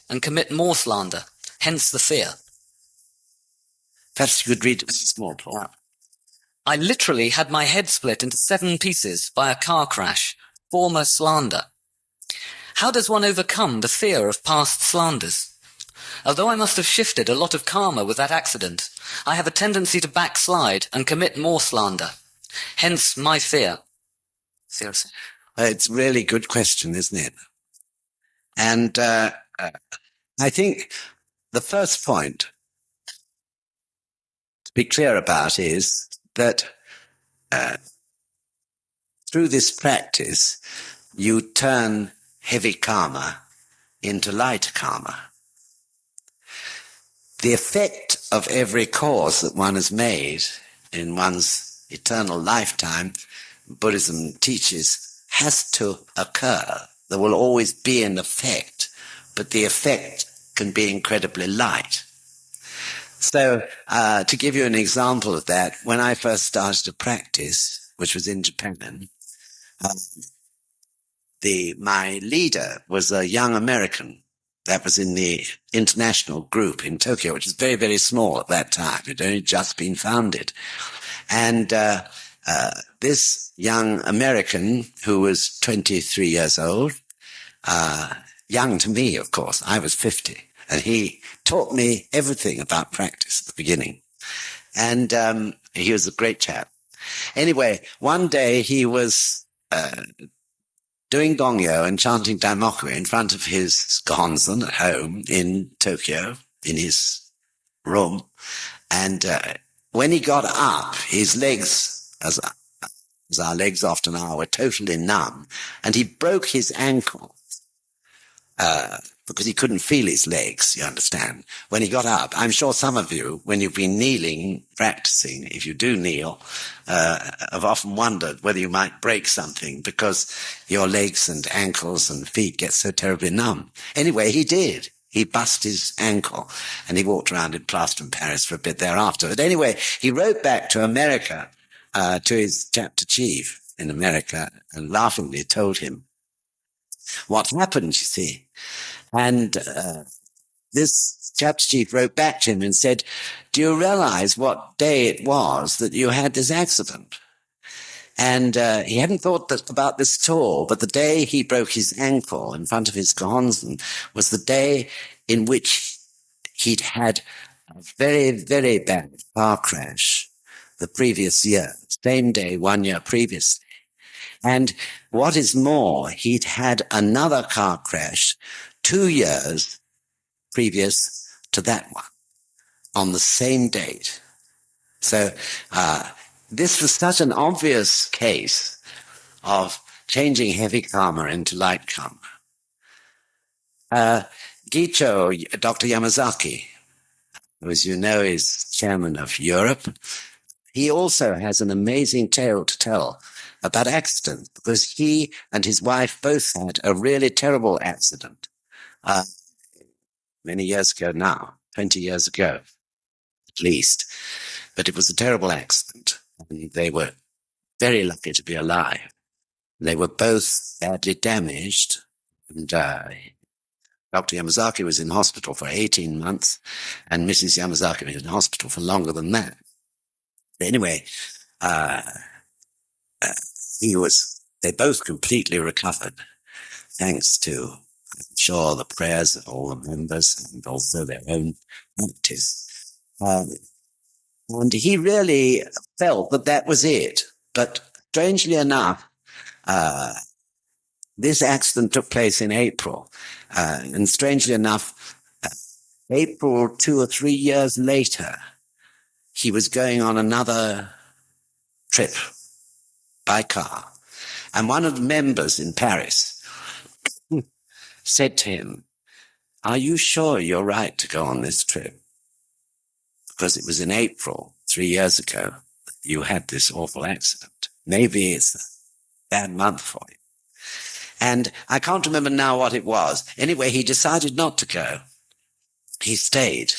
and commit more slander, hence the fear. Perhaps you could read it small, Paul. I literally had my head split into 7 pieces by a car crash, former slander. How does one overcome the fear of past slanders? Although I must have shifted a lot of karma with that accident, I have a tendency to backslide and commit more slander. Hence my fear. Seriously. It's a really good question, isn't it? And I think the first point to be clear about is that through this practice, you turn heavy karma into light karma. The effect of every cause that one has made in one's eternal lifetime, Buddhism teaches, has to occur. There will always be an effect, but the effect can be incredibly light. So, to give you an example of that, when I first started to practice, which was in Japan, my leader was a young American that was in the international group in Tokyo, which was very, very small at that time. It had only just been founded. And this young American, who was 23 years old, young to me, of course, I was 50, and he taught me everything about practice at the beginning. And he was a great chap. Anyway, one day he was doing gongyo and chanting daimoku in front of his gonzen at home in Tokyo, in his room. And when he got up, his legs, as our legs often are, were totally numb. And he broke his ankle because he couldn't feel his legs, you understand, when he got up. I'm sure some of you, when you've been kneeling, practicing, if you do kneel, have often wondered whether you might break something because your legs and ankles and feet get so terribly numb. Anyway, he did. He bust his ankle and he walked around in plaster in Paris for a bit thereafter. But anyway, he wrote back to America, to his chapter chief in America, and laughingly told him what happened, you see. And this chapter chief wrote back to him and said, do you realize what day it was that you had this accident? And he hadn't thought about this at all, but the day he broke his ankle in front of his gonzen was the day in which he'd had a very, very bad car crash the previous year, same day, 1 year previously. And what is more, he'd had another car crash 2 years previous to that one on the same date. So this was such an obvious case of changing heavy karma into light karma. Gicho, Dr. Yamazaki, who, as you know, is chairman of Europe, he also has an amazing tale to tell about accidents, because he and his wife both had a really terrible accident many years ago now, 20 years ago at least. But it was a terrible accident, and they were very lucky to be alive. They were both badly damaged, and Dr. Yamazaki was in hospital for 18 months, and Mrs. Yamazaki was in hospital for longer than that. But anyway, they both completely recovered, thanks to, I'm sure, the prayers of all the members and also their own practice. And he really felt that that was it. But strangely enough, this accident took place in April. And strangely enough, April 2 or 3 years later, he was going on another trip by car. And one of the members in Paris said to him, are you sure you're right to go on this trip? Because it was in April 3 years ago that you had this awful accident. Maybe it's a bad month for you. And I can't remember now what it was. Anyway, he decided not to go. He stayed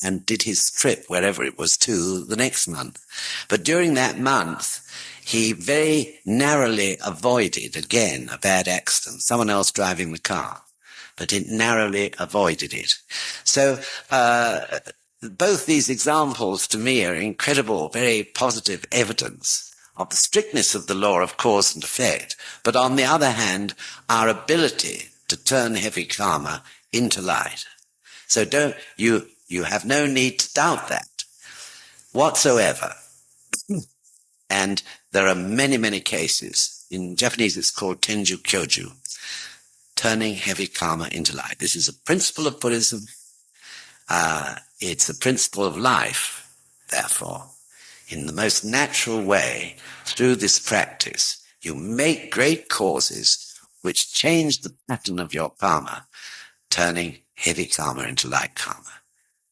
and did his trip, wherever it was, to the next month. But during that month, he very narrowly avoided, again, a bad accident, someone else driving the car. but it narrowly avoided it. So both these examples to me are incredible, very positive evidence of the strictness of the law of cause and effect, but on the other hand, our ability to turn heavy karma into light. So you have no need to doubt that whatsoever. And there are many, many cases. In Japanese it's called tenju kyoju, turning heavy karma into light. This is a principle of Buddhism. It's a principle of life, therefore. In the most natural way, through this practice, you make great causes which change the pattern of your karma, turning heavy karma into light karma.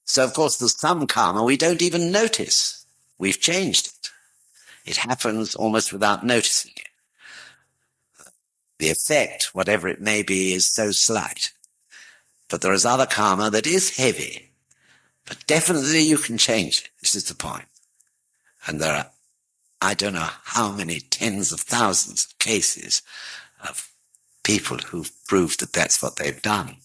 So, of course, there's some karma we don't even notice. We've changed it. It happens almost without noticing it. The effect, whatever it may be, is so slight. But there is other karma that is heavy. But definitely you can change it. This is the point. And there are, I don't know how many tens of thousands of cases of people who've proved that that's what they've done.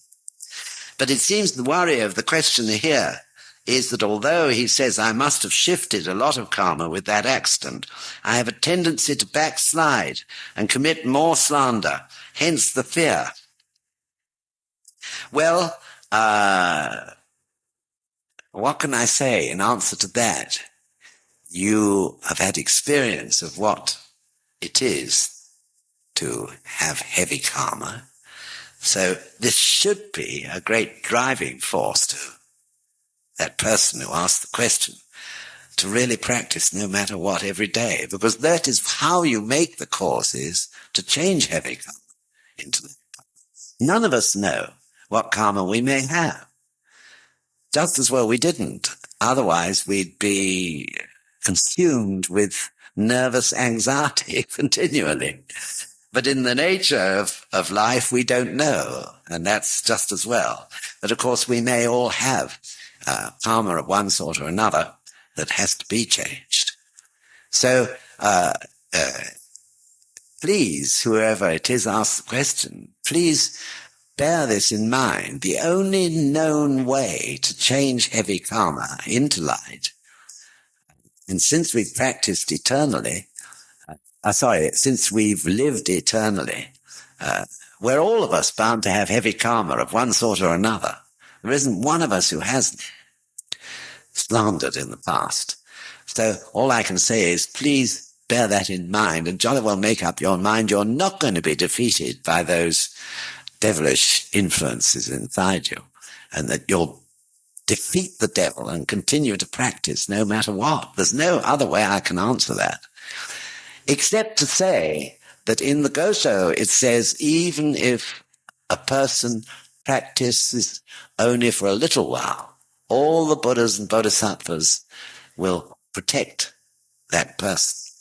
But it seems the worry of the questioner here is that although he says, I must have shifted a lot of karma with that accident, I have a tendency to backslide and commit more slander, hence the fear. Well, what can I say in answer to that? You have had experience of what it is to have heavy karma. So this should be a great driving force to that person who asked the question, to really practice no matter what every day, because that is how you make the causes to change heavy karma into light karma. None of us know what karma we may have. Just as well we didn't. Otherwise we'd be consumed with nervous anxiety continually. But in the nature of life, we don't know, and that's just as well. But of course, we may all have karma of one sort or another that has to be changed. So please, whoever it is asks the question, please bear this in mind. The only known way to change heavy karma into light, and since we've practiced eternally, since we've lived eternally, we're all of us bound to have heavy karma of one sort or another. There isn't one of us who hasn't slandered in the past. So all I can say is please bear that in mind and jolly well make up your mind you're not going to be defeated by those devilish influences inside you, and that you'll defeat the devil and continue to practice no matter what. There's no other way I can answer that. Except to say that in the Gosho it says even if a person practices only for a little while, all the Buddhas and Bodhisattvas will protect that person.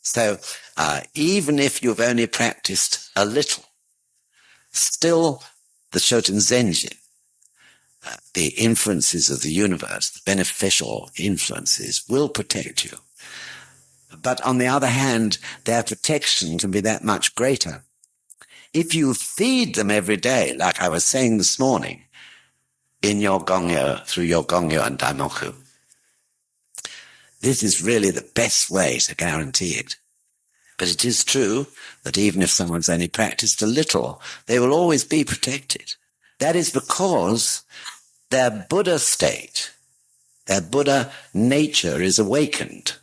So even if you've only practiced a little, still the Shoten Zenjin, the influences of the universe, the beneficial influences, will protect you. But on the other hand, their protection can be that much greater. If you feed them every day, like I was saying this morning, in your Gongyo, through your Gongyo and Daimoku, this is really the best way to guarantee it. But it is true that even if someone's only practiced a little, they will always be protected. That is because their Buddha state, their Buddha nature is awakened.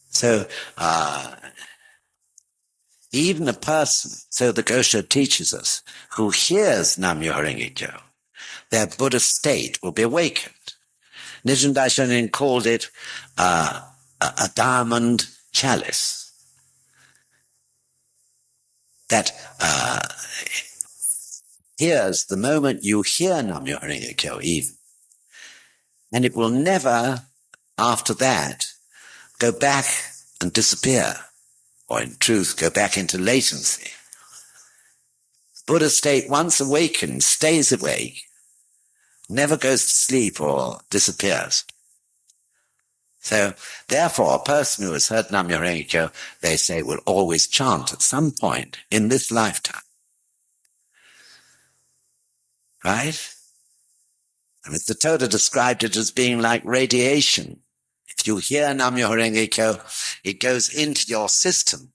So, even a person, so the Gosho teaches us, who hears Nam-myoho Renge-kyo, their Buddha state will be awakened. Nichiren Daishonin called it a diamond chalice that hears the moment you hear Nam-myoho Renge-kyo even. And it will never, after that, go back and disappear, or in truth, go back into latency. Buddha state, once awakened, stays awake, never goes to sleep or disappears. So, therefore, a person who has heard Nam-myoho Renge-kyo, they say, will always chant at some point in this lifetime. right? I mean, the Toda described it as being like radiation. If you hear Nam-myoho Renge Kyo, it goes into your system.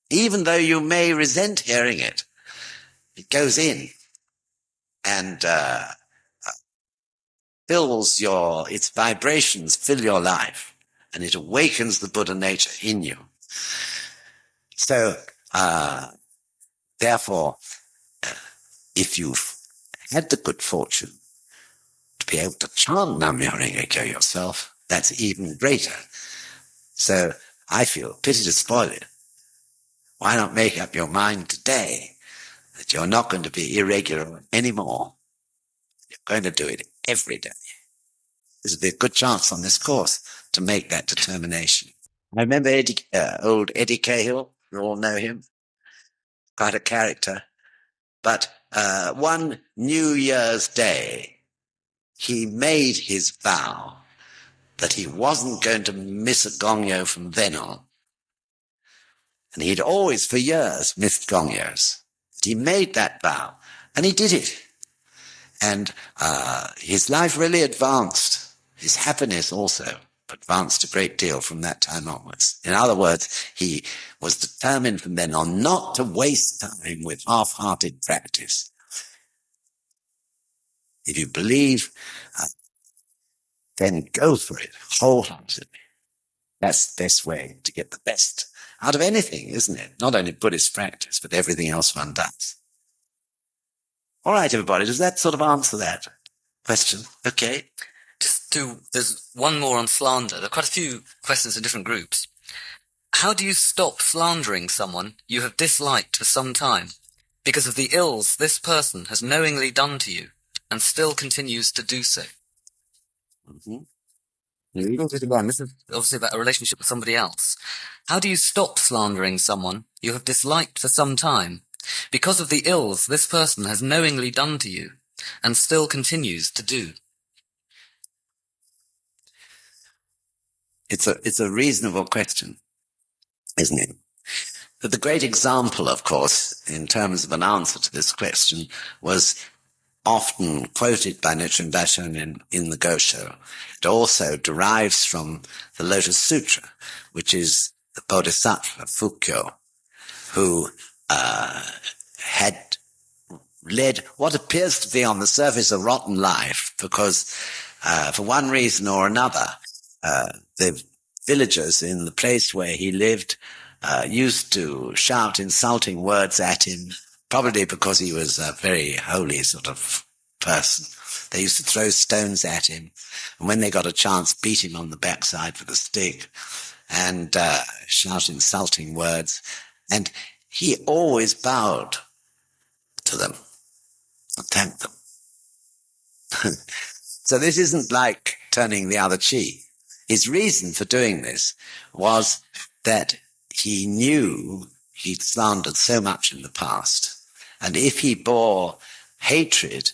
Even though you may resent hearing it, it goes in and its vibrations fill your life, and it awakens the Buddha nature in you. So, therefore, if you've had the good fortune to be able to chant Nam-myoho Renge Kyo yourself, that's even greater. So I feel pity to spoil it. Why not make up your mind today that you're not going to be irregular anymore? You're going to do it every day. There's a good chance on this course to make that determination. I remember old Eddie Cahill. You all know him. Quite a character. But one New Year's Day, he made his vow that he wasn't going to miss a gongyo from then on. And he'd always, for years, missed gongyos. He made that vow, and he did it. And his life really advanced. His happiness also advanced a great deal from that time onwards. In other words, he was determined from then on not to waste time with half-hearted practice. If you believe, then go for it wholeheartedly. That's the best way to get the best out of anything, isn't it? Not only Buddhist practice, but everything else one does. All right, everybody, does that sort of answer that question? Okay. There's one more on slander. There are quite a few questions in different groups. How do you stop slandering someone you have disliked for some time because of the ills this person has knowingly done to you and still continues to do so? Mm-hmm. This is obviously about a relationship with somebody else. How do you stop slandering someone you have disliked for some time because of the ills this person has knowingly done to you and still continues to do? It's a reasonable question, isn't it? But the great example, of course, in terms of an answer to this question was often quoted by Nichiren Buddhism in the Gosho. It also derives from the Lotus Sutra, which is the Bodhisattva Fukyo, who had led what appears to be on the surface a rotten life because for one reason or another, the villagers in the place where he lived used to shout insulting words at him, probably because he was a very holy sort of person. They used to throw stones at him, and when they got a chance, beat him on the backside with a stick and shout insulting words. And he always bowed to them and thanked them. So this isn't like turning the other cheek. His reason for doing this was that he knew he'd slandered so much in the past. And if he bore hatred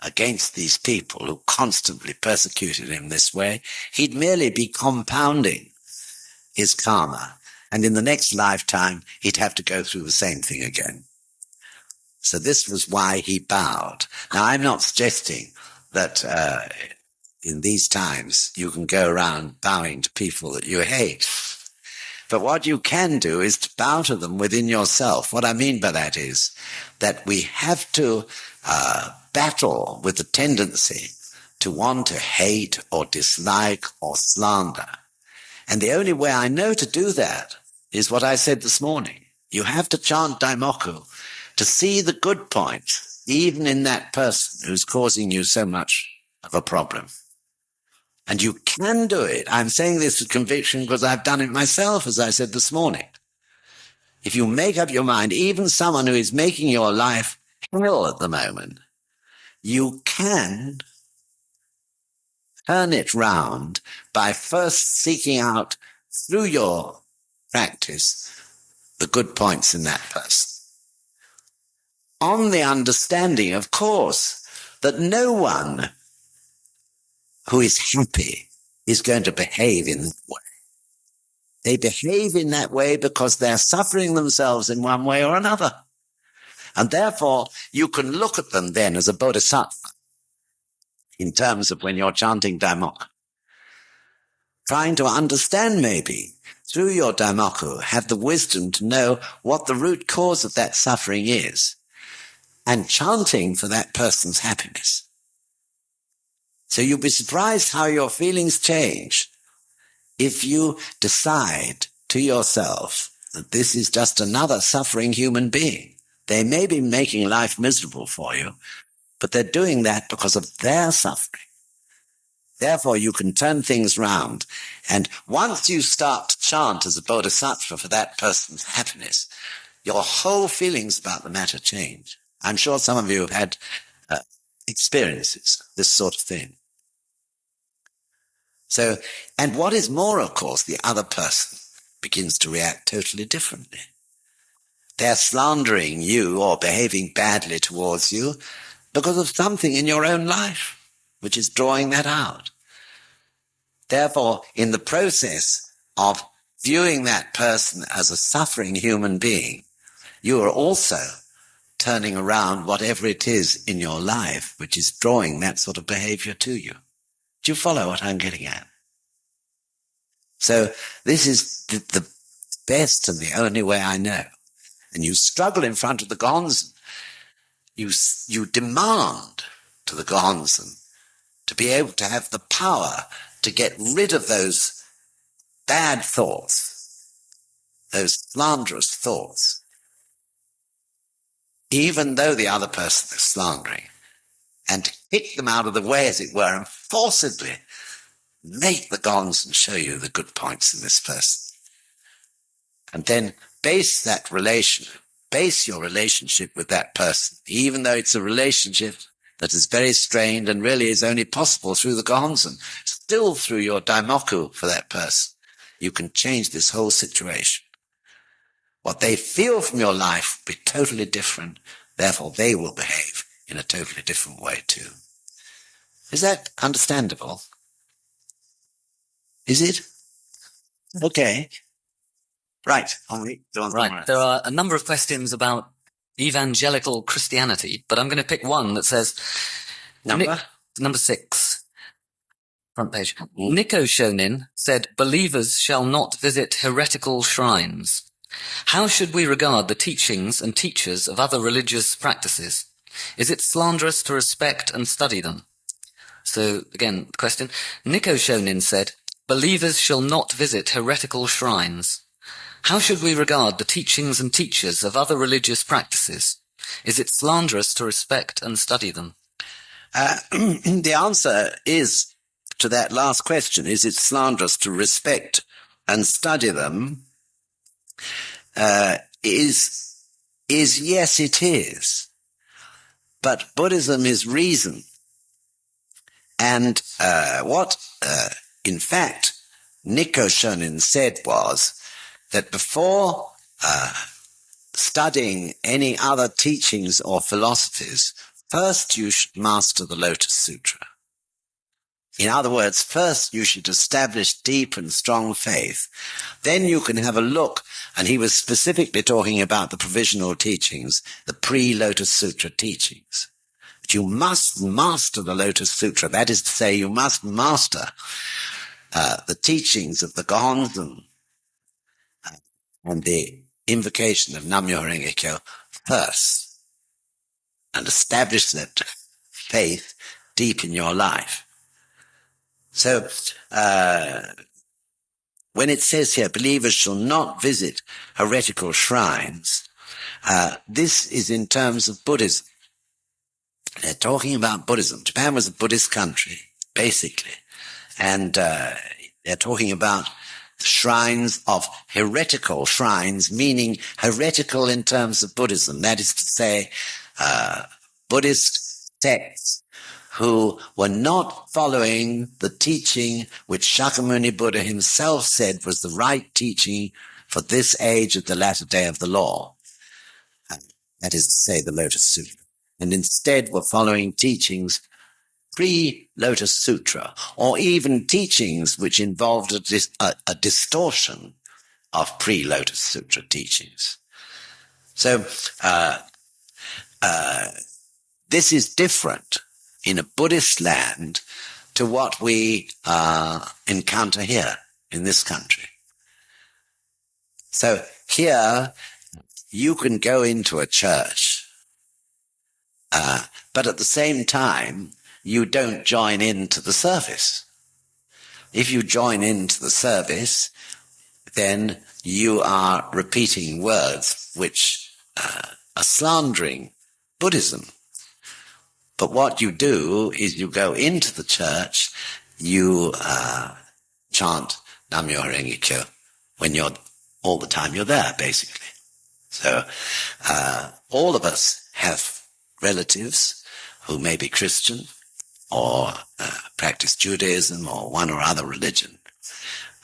against these people who constantly persecuted him this way, he'd merely be compounding his karma. And in the next lifetime, he'd have to go through the same thing again. So this was why he bowed. Now, I'm not suggesting that in these times you can go around bowing to people that you hate. But what you can do is to bow to them within yourself. What I mean by that is that we have to battle with the tendency to want to hate or dislike or slander. And the only way I know to do that is what I said this morning. You have to chant Daimoku to see the good points, even in that person who's causing you so much of a problem. And you can do it. I'm saying this with conviction because I've done it myself, as I said this morning. If you make up your mind, even someone who is making your life hell at the moment, you can turn it round by first seeking out through your practice the good points in that person. On the understanding, of course, that no one who is happy is going to behave in that way. They behave in that way because they're suffering themselves in one way or another. And therefore, you can look at them then as a bodhisattva in terms of when you're chanting Daimoku. Trying to understand maybe through your Daimoku, have the wisdom to know what the root cause of that suffering is, and chanting for that person's happiness. So you'll be surprised how your feelings change if you decide to yourself that this is just another suffering human being. They may be making life miserable for you, but they're doing that because of their suffering. Therefore, you can turn things round. And once you start to chant as a bodhisattva for that person's happiness, your whole feelings about the matter change. I'm sure some of you have had experiences, this sort of thing. So, and what is more, of course, the other person begins to react totally differently. They're slandering you or behaving badly towards you because of something in your own life, which is drawing that out. Therefore, in the process of viewing that person as a suffering human being, you are also turning around whatever it is in your life which is drawing that sort of behavior to you. Do you follow what I'm getting at? So this is the best and the only way I know. And you struggle in front of the Gonzen. You demand to the Gonzen to be able to have the power to get rid of those bad thoughts, those slanderous thoughts, even though the other person is slandering, and to kick them out of the way, as it were, and forcibly make the Gonzen show you the good points in this person. And then base your relationship with that person, even though it's a relationship that is very strained and really is only possible through the Gonzen, still through your Daimoku for that person. You can change this whole situation. What they feel from your life will be totally different. Therefore, they will behave in a totally different way too. Is that understandable? Is it? Okay. Right. Right. There are a number of questions about evangelical Christianity, but I'm going to pick one that says... Number 6. Front page. Nikko Shonin said, believers shall not visit heretical shrines. How should we regard the teachings and teachers of other religious practices? Is it slanderous to respect and study them? So, again, the question. Nikko Shonin said, believers shall not visit heretical shrines. How should we regard the teachings and teachers of other religious practices? Is it slanderous to respect and study them? The answer is, to that last question, is it slanderous to respect and study them? Is yes, it is. But Buddhism is reason. And in fact, Nikko Shonin said was that before studying any other teachings or philosophies, first you should master the Lotus Sutra. In other words, first you should establish deep and strong faith. Then you can have a look, and he was specifically talking about the provisional teachings, the pre-Lotus Sutra teachings. But you must master the Lotus Sutra. That is to say, you must master the teachings of the Gonzen and the invocation of Nam-myoho Renge Kyo first, and establish that faith deep in your life. So, when it says here, believers shall not visit heretical shrines, this is in terms of Buddhism. They're talking about Buddhism. Japan was a Buddhist country, basically. And they're talking about shrines of heretical shrines, meaning heretical in terms of Buddhism. That is to say, Buddhist sects who were not following the teaching which Shakyamuni Buddha himself said was the right teaching for this age of the latter day of the law. That is to say, the Lotus Sutra. And instead were following teachings pre-Lotus Sutra, or even teachings which involved a distortion of pre-Lotus Sutra teachings. So, this is different in a Buddhist land to what we encounter here in this country. So here, you can go into a church, but at the same time, you don't join into the service. If you join into the service, then you are repeating words which are slandering Buddhism. But what you do is you go into the church, you chant Nam-myo Renge Kyo when all the time you're there, basically. So all of us have relatives who may be Christian or practice Judaism or one or other religion.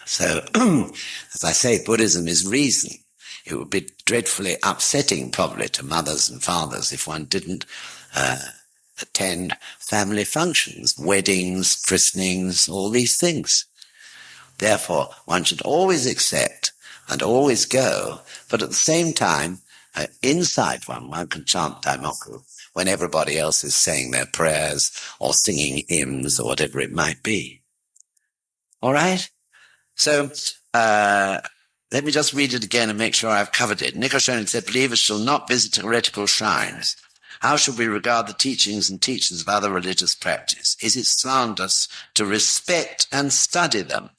So, as I say, Buddhism is reason. It would be dreadfully upsetting probably to mothers and fathers if one didn't attend family functions, weddings, christenings, all these things. Therefore, one should always accept and always go, but at the same time, inside one can chant Daimoku when everybody else is saying their prayers or singing hymns or whatever it might be. All right? So, let me just read it again and make sure I've covered it. Nichiren said, believers shall not visit heretical shrines. How should we regard the teachings and teachings of other religious practice? Is it slanderous to respect and study them?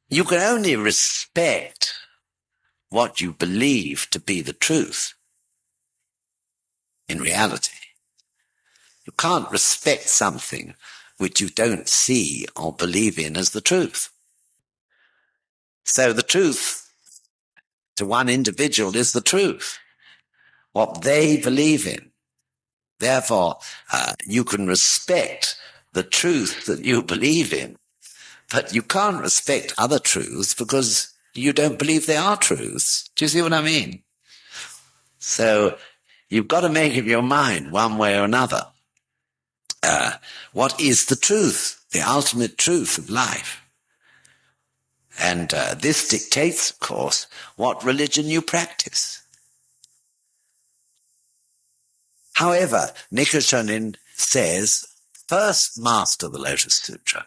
You can only respect what you believe to be the truth in reality. You can't respect something which you don't see or believe in as the truth. So the truth to one individual is the truth, what they believe in. Therefore, you can respect the truth that you believe in, but you can't respect other truths because you don't believe they are truths. Do you see what I mean? So you've got to make up your mind one way or another. What is the truth, the ultimate truth of life? And this dictates, of course, what religion you practice. However, Nichiren says, first master the Lotus Sutra.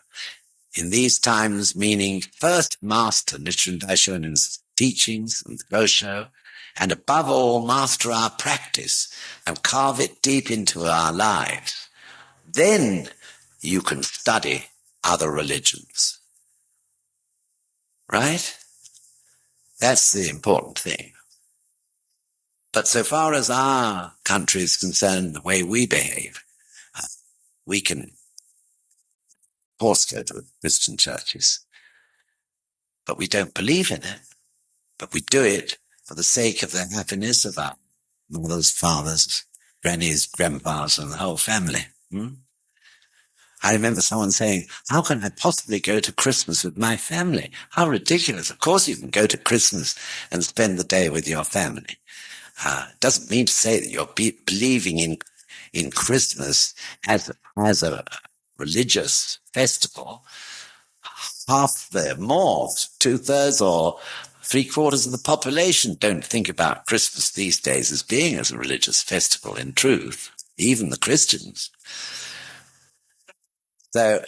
In these times, meaning first master Nichiren Daishonin's teachings and the Gosho, and above all, master our practice and carve it deep into our lives. Then you can study other religions. Right? That's the important thing. But so far as our country is concerned, the way we behave, we can, of course, go to Christian churches, but we don't believe in it. But we do it for the sake of the happiness of our mothers, fathers, grannies, grandpas, and the whole family. I remember someone saying, how can I possibly go to Christmas with my family? How ridiculous. Of course you can go to Christmas and spend the day with your family. Doesn't mean to say that you're believing in Christmas as a religious festival. Half the more, 2/3 or 3/4 of the population don't think about Christmas these days as being as a religious festival in truth, even the Christians. So,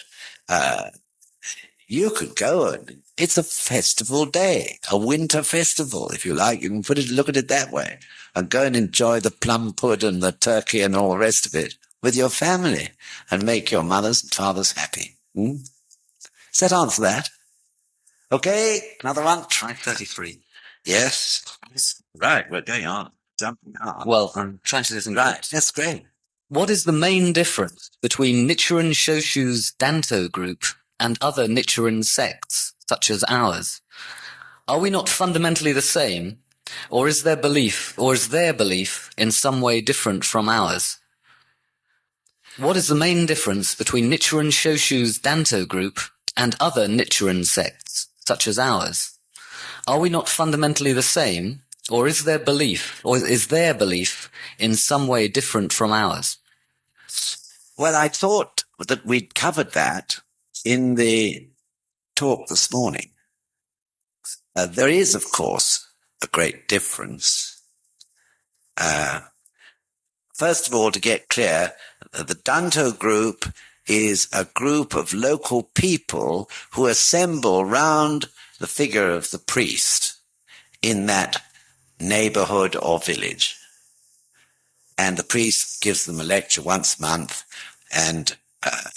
you could go and it's a festival day, a winter festival, if you like. You can look at it that way, and go and enjoy the plum pudding and the turkey and all the rest of it with your family and make your mothers and fathers happy. Does that answer that? Okay, another one. Try 33. Yes. Right, we're going on. Jumping on. Well, I'm trying to listen. Right, that's great. What is the main difference between Nichiren Shoshu's Danto group and other Nichiren sects, such as ours? Are we not fundamentally the same, or is their belief in some way different from ours? What is the main difference between Nichiren Shoshu's Danto group and other Nichiren sects, such as ours? Are we not fundamentally the same, or is their belief in some way different from ours? Well, I thought that we'd covered that in the talk this morning. There is, of course, a great difference. first of all, to get clear, the Danto group is a group of local people who assemble round the figure of the priest in that neighborhood or village. And the priest gives them a lecture once a month, and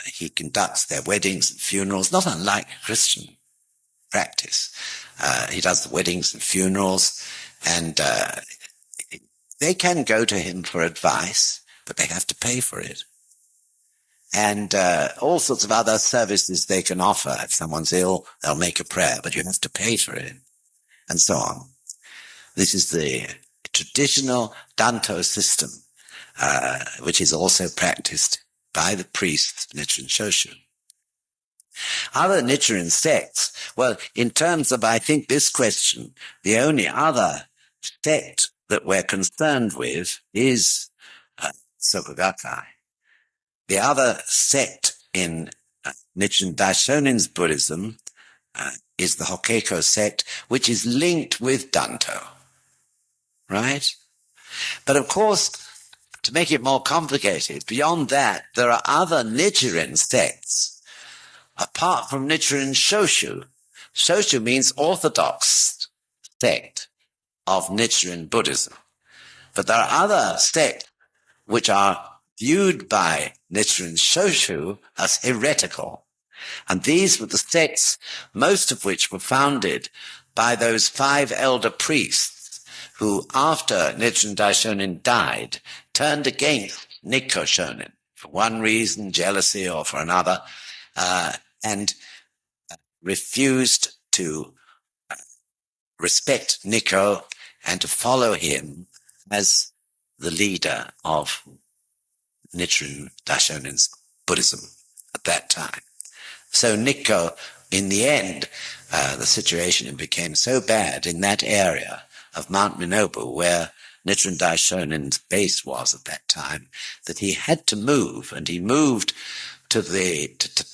he conducts their weddings and funerals, not unlike Christian practice. He does the weddings and funerals, and they can go to him for advice, but they have to pay for it. And all sorts of other services they can offer. If someone's ill, they'll make a prayer, but you have to pay for it, and so on. This is the traditional Danto system, which is also practiced by the priests of Nichiren Shoshu. Other Nichiren sects, well, in terms of, I think, this question, the only other sect that we're concerned with is Soka Gakkai. The other sect in Nichiren Daishonin's Buddhism is the Hokkeko sect, which is linked with Danto, right? But of course, to make it more complicated, beyond that, there are other Nichiren sects, apart from Nichiren Shoshu. Shoshu means orthodox sect of Nichiren Buddhism. But there are other sects which are viewed by Nichiren Shoshu as heretical. And these were the sects, most of which were founded by those 5 elder priests who, after Nichiren Daishonin died, turned against Nikko Shonin for one reason, jealousy, or for another, and refused to respect Nikko and to follow him as the leader of Nichiren Daishonin's Buddhism at that time. So Nikko, in the end, the situation became so bad in that area of Mount Minobu, where Nichiren Daishonin's base was at that time, that he had to move, and he moved to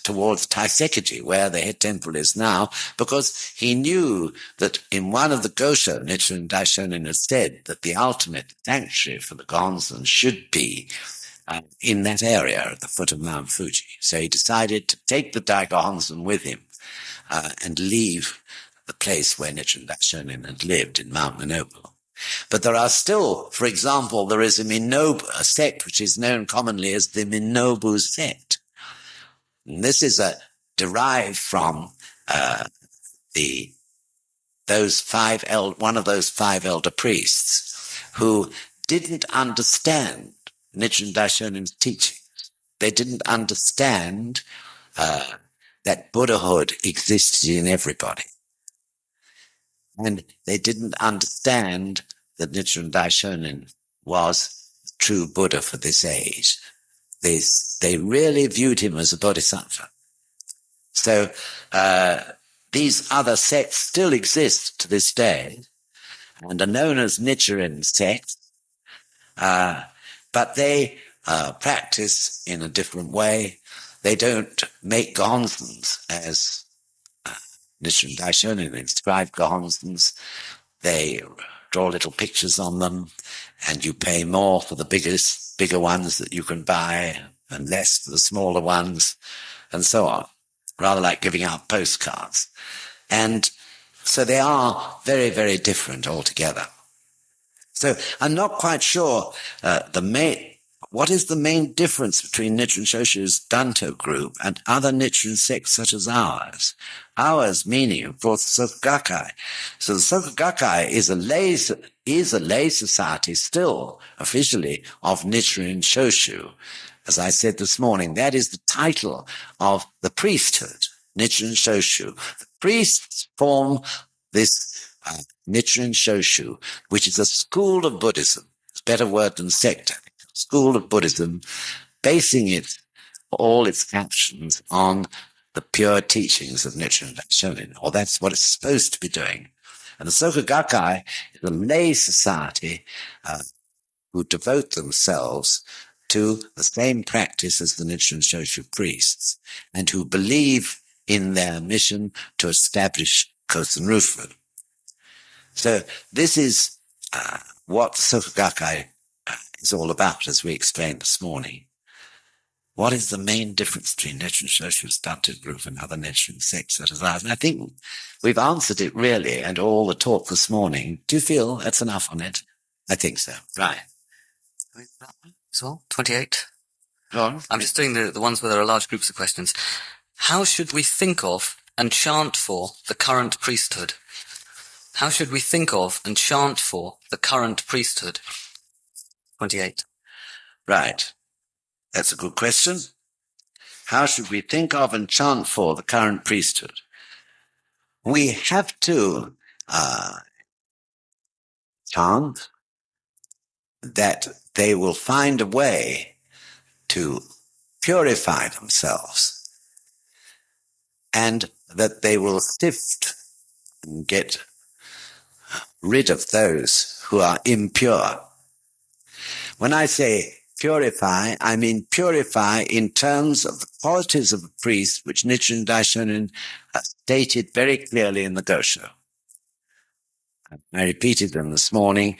towards Taisekaji, where the head temple is now, because he knew that in one of the Gosho, Nichiren Daishonin had said that the ultimate sanctuary for the Gonzen should be in that area at the foot of Mount Fuji. So he decided to take the Daigonzen with him and leave the place where Nichiren Daishonin had lived in Mount Minobu. But there are still, for example, there is a sect which is known commonly as the Minobu sect. And this is derived from one of those 5 elder priests who didn't understand Nichiren Daishonin's teachings. They didn't understand that Buddhahood existed in everybody. And they didn't understand that Nichiren Daishonin was the true Buddha for this age. They really viewed him as a bodhisattva. So these other sects still exist to this day and are known as Nichiren sects, but they practice in a different way. They don't make gonzens as Nichiren Daishonin inscribed gonzens. They draw little pictures on them, and you pay more for the bigger ones that you can buy and less for the smaller ones, and so on, rather like giving out postcards. And so they are very, very different altogether. So I'm not quite sure what is the main difference between Nichiren Shoshu's Danto group and other Nichiren sects such as ours? Ours meaning, of course, Soka Gakkai. So the Soka Gakkai is a lay society still, officially, of Nichiren Shoshu. As I said this morning, that is the title of the priesthood, Nichiren Shoshu. The priests form this Nichiren Shoshu, which is a school of Buddhism. It's a better word than sect. School of Buddhism, basing all its actions on the pure teachings of Nichiren Daishonin, or that's what it's supposed to be doing. And the Soka Gakkai is a lay society who devote themselves to the same practice as the Nichiren Shoshu priests, and who believe in their mission to establish Kosen Rufu. So this is what the Soka Gakkai is all about, as we explained this morning. What is the main difference between Nichiren Shoshu's Dante group and other Nichiren sects such as ours? And I think we've answered it really, and all the talk this morning. Do you feel that's enough on it? I think so. Right. As well, 28. Go on. I'm just doing the ones where there are large groups of questions. How should we think of and chant for the current priesthood? How should we think of and chant for the current priesthood? 28. Right. That's a good question. How should we think of and chant for the current priesthood? We have to chant that they will find a way to purify themselves and that they will sift and get rid of those who are impure. When I say purify, I mean purify in terms of the qualities of a priest, which Nichiren Daishonin stated very clearly in the Gosho. I repeated them this morning.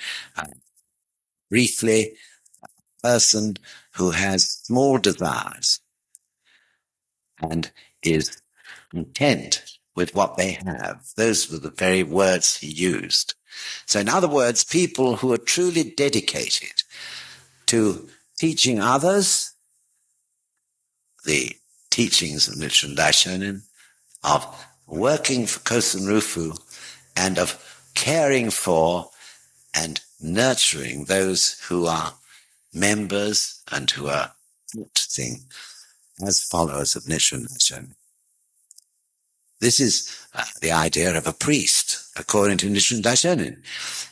Briefly, a person who has small desires and is content with what they have. Those were the very words he used. So in other words, people who are truly dedicated to teaching others the teachings of Nichiren Daishonin, of working for Kosen Rufu, and of caring for and nurturing those who are members and who are practicing as followers of Nichiren Daishonin. This is the idea of a priest, according to Nichiren Daishonin.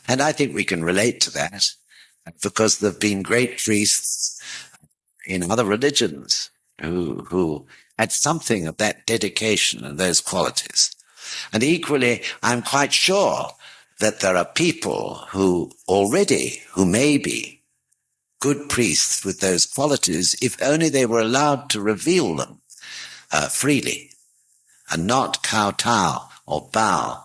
And I think we can relate to that because there have been great priests in other religions who had something of that dedication and those qualities. And equally, I'm quite sure that there are people who may be good priests with those qualities if only they were allowed to reveal them freely and not kowtow or bow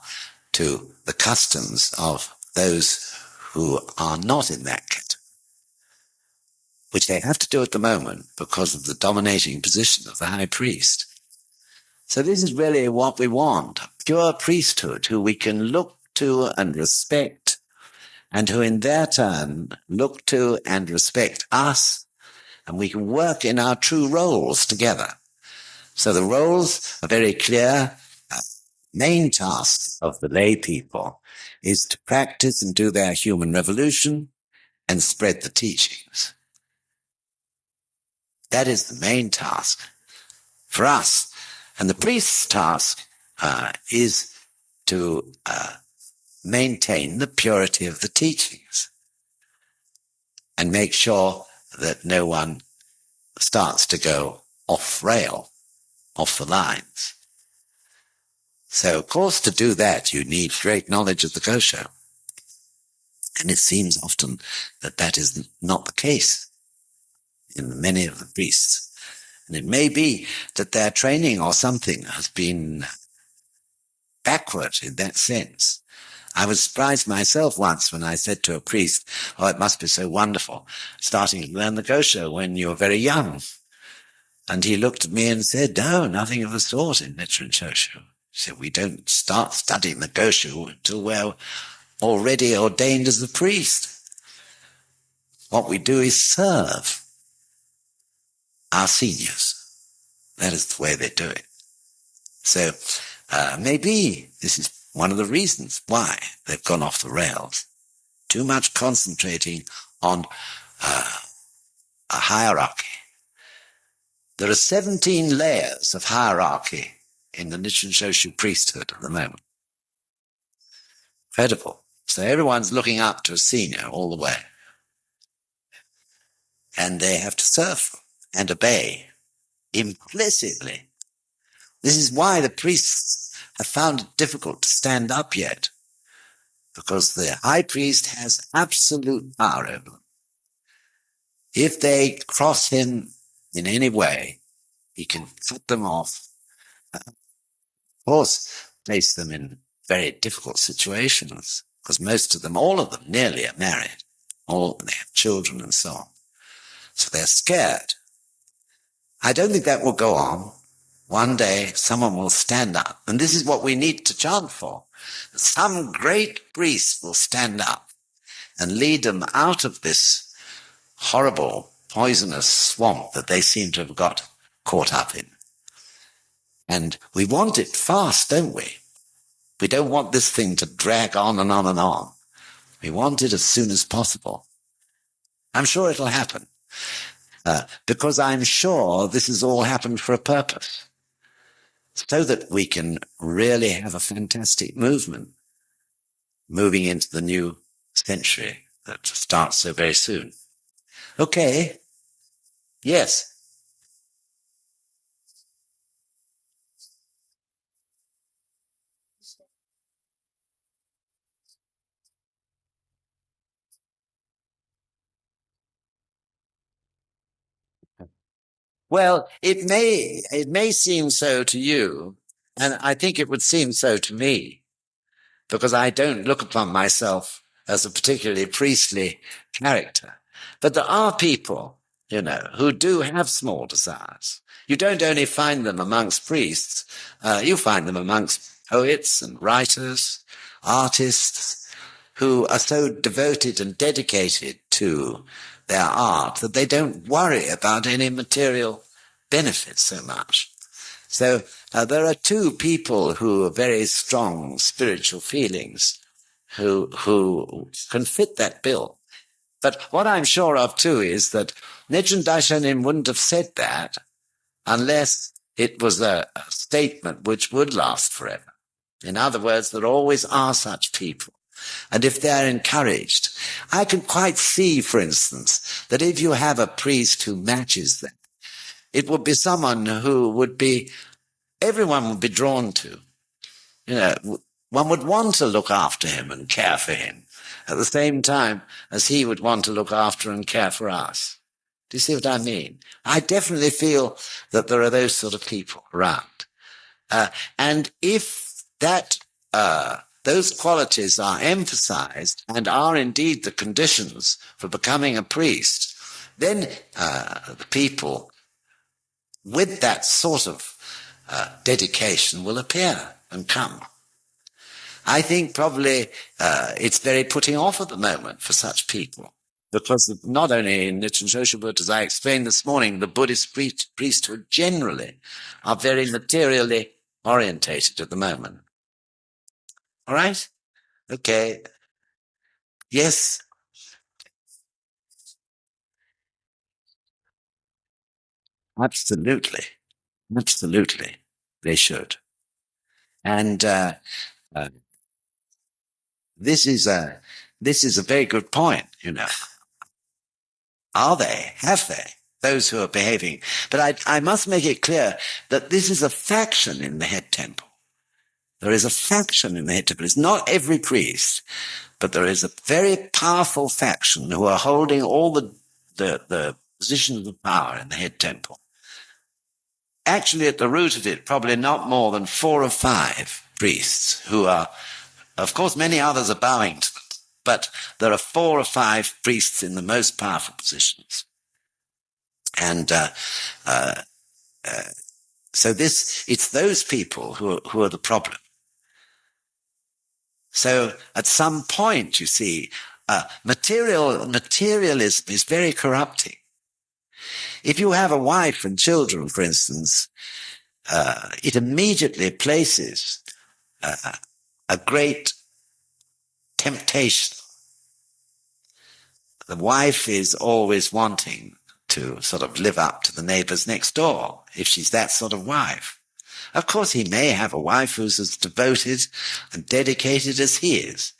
to the customs of those who are not in that category, which they have to do at the moment because of the dominating position of the high priest. So this is really what we want, a pure priesthood who we can look to and respect, and who in their turn look to and respect us, and we can work in our true roles together. So the roles are very clear. Main task of the lay people is to practice and do their human revolution and spread the teachings. That is the main task for us. And the priest's task is to maintain the purity of the teachings and make sure that no one starts to go off rail, off the lines. So, of course, to do that, you need great knowledge of the Gosho. And it seems often that that is not the case in many of the priests. And it may be that their training or something has been backward in that sense. I was surprised myself once when I said to a priest, "Oh, it must be so wonderful starting to learn the Gosho when you're very young." And he looked at me and said, "No, nothing of the sort in Nichiren Shoshu." He said, "We don't start studying the Gosho until we're already ordained as a priest. What we do is serve our seniors. That is the way they do it." So maybe this is one of the reasons why they've gone off the rails. Too much concentrating on a hierarchy. There are 17 layers of hierarchy in the Nichiren Shoshu priesthood at the moment. Incredible. So everyone's looking up to a senior all the way. And they have to serve and obey implicitly. This is why the priests have found it difficult to stand up yet, because the high priest has absolute power over them. If they cross him in any way, he can cut them off. Of course, place them in very difficult situations, because most of them, all of them, nearly are married. They have children and so on. So they're scared. I don't think that will go on. One day someone will stand up, and this is what we need to chant for. Some great priest will stand up and lead them out of this horrible, poisonous swamp that they seem to have got caught up in. And we want it fast, don't we? We don't want this thing to drag on and on and on. We want it as soon as possible. I'm sure it'll happen, because I'm sure this has all happened for a purpose, so that we can really have a fantastic movement moving into the new century that starts so very soon. Okay. Yes. Well, it may seem so to you, and I think it would seem so to me, because I don't look upon myself as a particularly priestly character. But there are people, who do have small desires. You don't only find them amongst priests, you find them amongst poets and writers, artists, who are so devoted and dedicated to their art that they don't worry about any material benefit so much. So there are two people who have very strong spiritual feelings who can fit that bill. But what I'm sure of too is that Nichiren Daishonin wouldn't have said that unless it was a statement which would last forever. In other words, there always are such people. And if they're encouraged, I can quite see, for instance, that if you have a priest who matches them, it would be someone who everyone would be drawn to. One would want to look after him and care for him at the same time as he would want to look after and care for us. Do you see what I mean? I definitely feel that there are those sort of people around. And if those qualities are emphasized and are indeed the conditions for becoming a priest, then the people with that sort of dedication will appear and come. I think probably it's very putting off at the moment for such people, because not only in Nichiren Shoshu, but as I explained this morning, the Buddhist priesthood generally are very materially orientated at the moment. All right? Okay. Yes. Absolutely. Absolutely. They should. And this is a very good point, Are they? Have they? Those who are behaving. But I must make it clear that this is a faction in the head temple. There is a faction in the head temple. It's not every priest, but there is a very powerful faction who are holding all the positions of power in the head temple. Actually, at the root of it, probably not more than 4 or 5 priests who are, of course, many others are bowing to them, but there are 4 or 5 priests in the most powerful positions. And so it's those people who are the problem. So at some point, you see, materialism is very corrupting. If you have a wife and children, for instance, it immediately places a great temptation. The wife is always wanting to sort of live up to the neighbors next door, if she's that sort of wife. Of course, he may have a wife who's as devoted and dedicated as he is.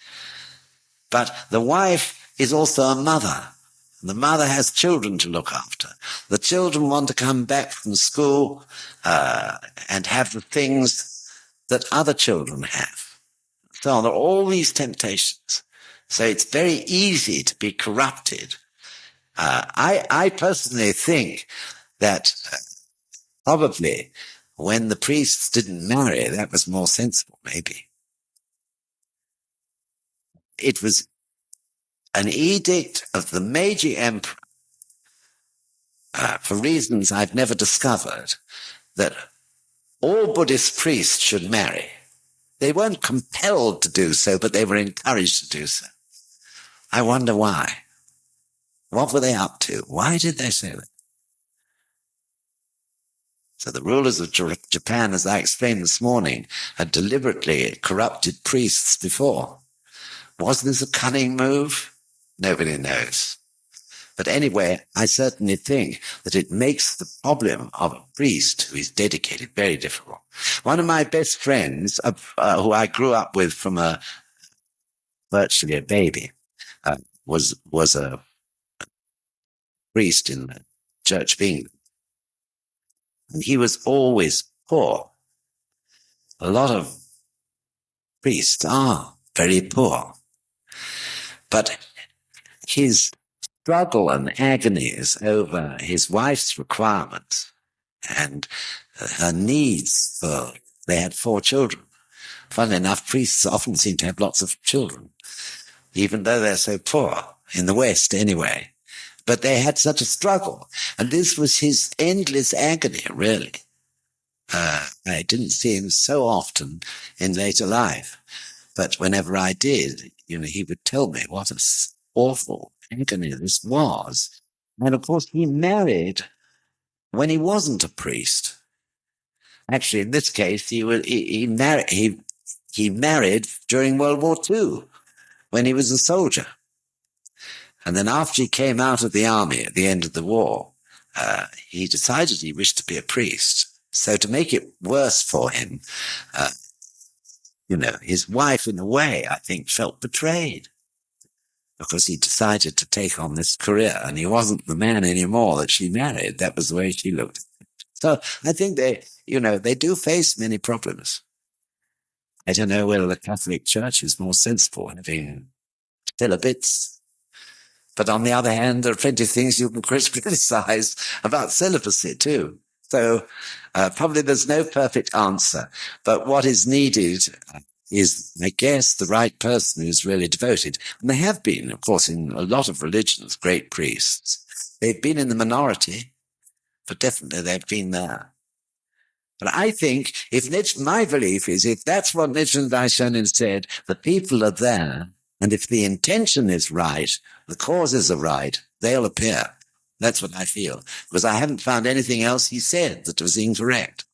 But the wife is also a mother. The mother has children to look after. The children want to come back from school and have the things that other children have. So there are all these temptations. So it's very easy to be corrupted. I personally think that probably when the priests didn't marry, that was more sensible, maybe. It was an edict of the Meiji Emperor, for reasons I've never discovered, that all Buddhist priests should marry. They weren't compelled to do so, but they were encouraged to do so. I wonder why. What were they up to? Why did they say that? So the rulers of Japan, as I explained this morning, had deliberately corrupted priests before. Was this a cunning move? Nobody knows. But anyway, I certainly think that it makes the problem of a priest who is dedicated very difficult. One of my best friends, who I grew up with from virtually a baby, was a priest in the Church of England. And he was always poor. A lot of priests are very poor. But his struggle and agonies over his wife's requirements and her needs they had 4 children. Funnily enough, priests often seem to have lots of children, even though they're so poor, in the West anyway. But they had such a struggle, and this was his endless agony, really. I didn't see him so often in later life, but whenever I did, he would tell me what an awful agony this was. And of course, he married when he wasn't a priest. Actually, in this case, he married during World War II, when he was a soldier. And then after he came out of the army at the end of the war, he decided he wished to be a priest. So to make it worse for him, his wife, in a way, I think, felt betrayed, because he decided to take on this career, and he wasn't the man anymore that she married. That was the way she looked. So I think they do face many problems. I don't know whether the Catholic Church is more sensible, having celibates. But on the other hand, there are plenty of things you can criticize about celibacy too. So probably there's no perfect answer. But what is needed is, I guess, the right person who's really devoted. And they have been, of course, in a lot of religions, great priests. They've been in the minority, but definitely they've been there. But I think my belief is, if that's what Nichiren Daishonin said, the people are there, and if the intention is right, the causes are right, they'll appear. That's what I feel, because I haven't found anything else he said that was incorrect.